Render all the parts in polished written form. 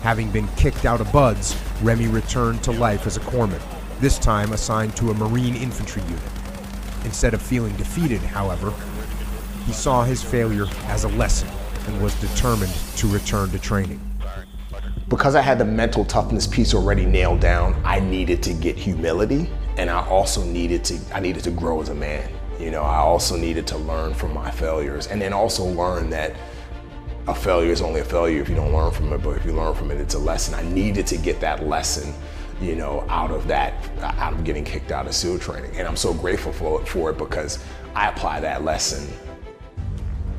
Having been kicked out of Buds, Remi returned to life as a corpsman, this time assigned to a Marine infantry unit. Instead of feeling defeated, however, he saw his failure as a lesson and was determined to return to training. Because I had the mental toughness piece already nailed down, I needed to get humility, and I also needed to grow as a man. I also needed to learn from my failures, and then also learn that a failure is only a failure if you don't learn from it, but if you learn from it, it's a lesson. I needed to get that lesson, out of getting kicked out of SEAL training. And I'm so grateful for it because I apply that lesson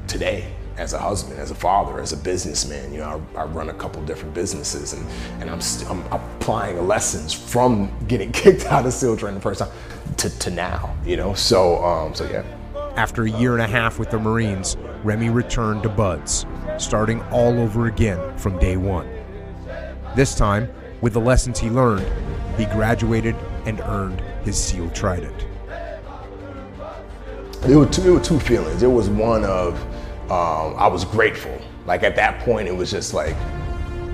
today as a husband, as a father, as a businessman. I run a couple different businesses, and I'm applying the lessons from getting kicked out of SEAL training the first time to now, so yeah. After a year and a half with the Marines, Remi returned to Buds, starting all over again from day one. This time, with the lessons he learned, he graduated and earned his SEAL Trident. There were two feelings. There was one of, I was grateful. Like at that point, it was just like,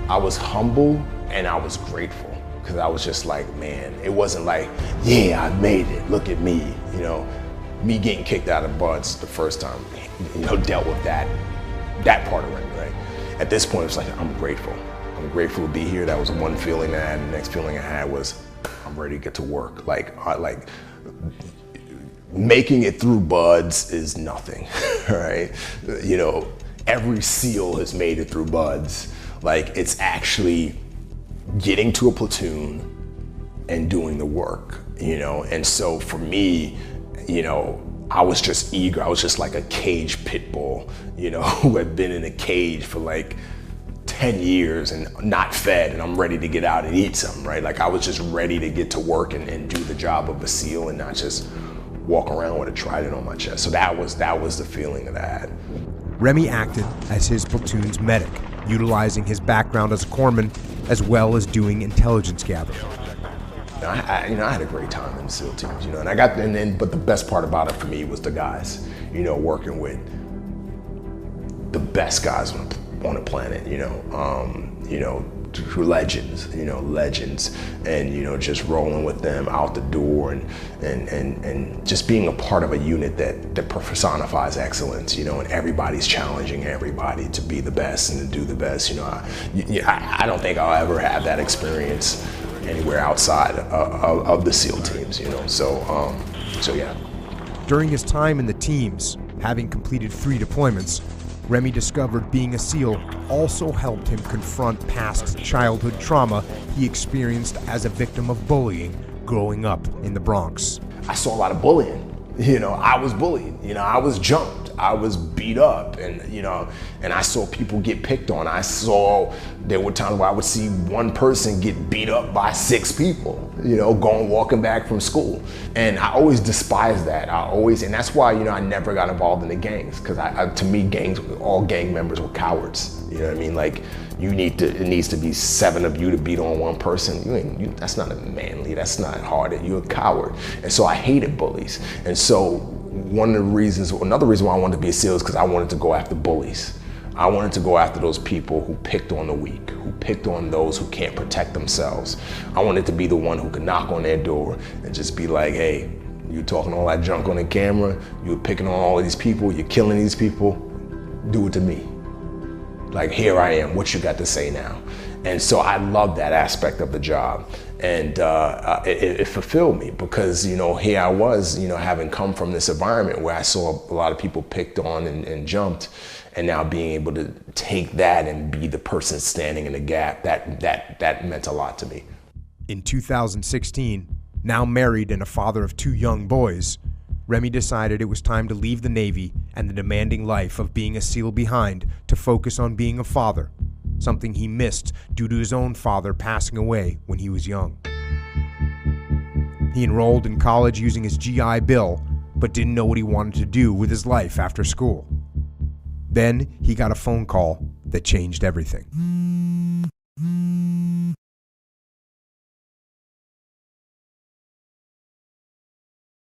I was humble and I was grateful. Because I was just like, man, it wasn't like, yeah, I made it, look at me. Me getting kicked out of Buds the first time, dealt with that part of it, right? At this point, it's like, I'm grateful. I'm grateful to be here. That was one feeling I had. The next feeling I had was, I'm ready to get to work. Like making it through Buds is nothing, right? Every SEAL has made it through Buds. Like, it's actually getting to a platoon and doing the work, And so for me, I was just eager. I was just like a caged pit bull, who had been in a cage for like 10 years and not fed, and I'm ready to get out and eat something, right? Like I was just ready to get to work and do the job of a SEAL and not just walk around with a trident on my chest. So that was the feeling that I had. Remi acted as his platoon's medic, utilizing his background as a corpsman as well as doing intelligence gathering. I had a great time in the SEAL teams, but the best part about it for me was the guys, working with the best guys on the planet, legends, and just rolling with them out the door and just being a part of a unit that personifies excellence, and everybody's challenging everybody to be the best and to do the best. I don't think I'll ever have that experience anywhere outside of the SEAL teams, so yeah. During his time in the teams, having completed 3 deployments, Remi discovered being a SEAL also helped him confront past childhood trauma he experienced as a victim of bullying growing up in the Bronx. I saw a lot of bullying. I was bullied. I was jumped. I was beat up, and I saw people get picked on. There were times where I would see one person get beat up by 6 people, walking back from school. And I always despised that. And that's why, I never got involved in the gangs, because to me, all gang members were cowards. You know what I mean? Like, it needs to be 7 of you to beat on one person. That's not manly, that's not hard, you're a coward. And so I hated bullies. And so another reason why I wanted to be a SEAL is because I wanted to go after bullies. I wanted to go after those people who picked on the weak, who picked on those who can't protect themselves. I wanted to be the one who could knock on their door and just be like, hey, you're talking all that junk on the camera, you're picking on all of these people, you're killing these people, do it to me. Like, here I am, what you got to say now? And so I love that aspect of the job. And it fulfilled me because, here I was, having come from this environment where I saw a lot of people picked on and jumped, and now being able to take that and be the person standing in the gap, that meant a lot to me. In 2016, now married and a father of 2 young boys, Remi decided it was time to leave the Navy and the demanding life of being a SEAL behind to focus on being a father, something he missed due to his own father passing away when he was young. He enrolled in college using his GI Bill, but didn't know what he wanted to do with his life after school. Then he got a phone call that changed everything.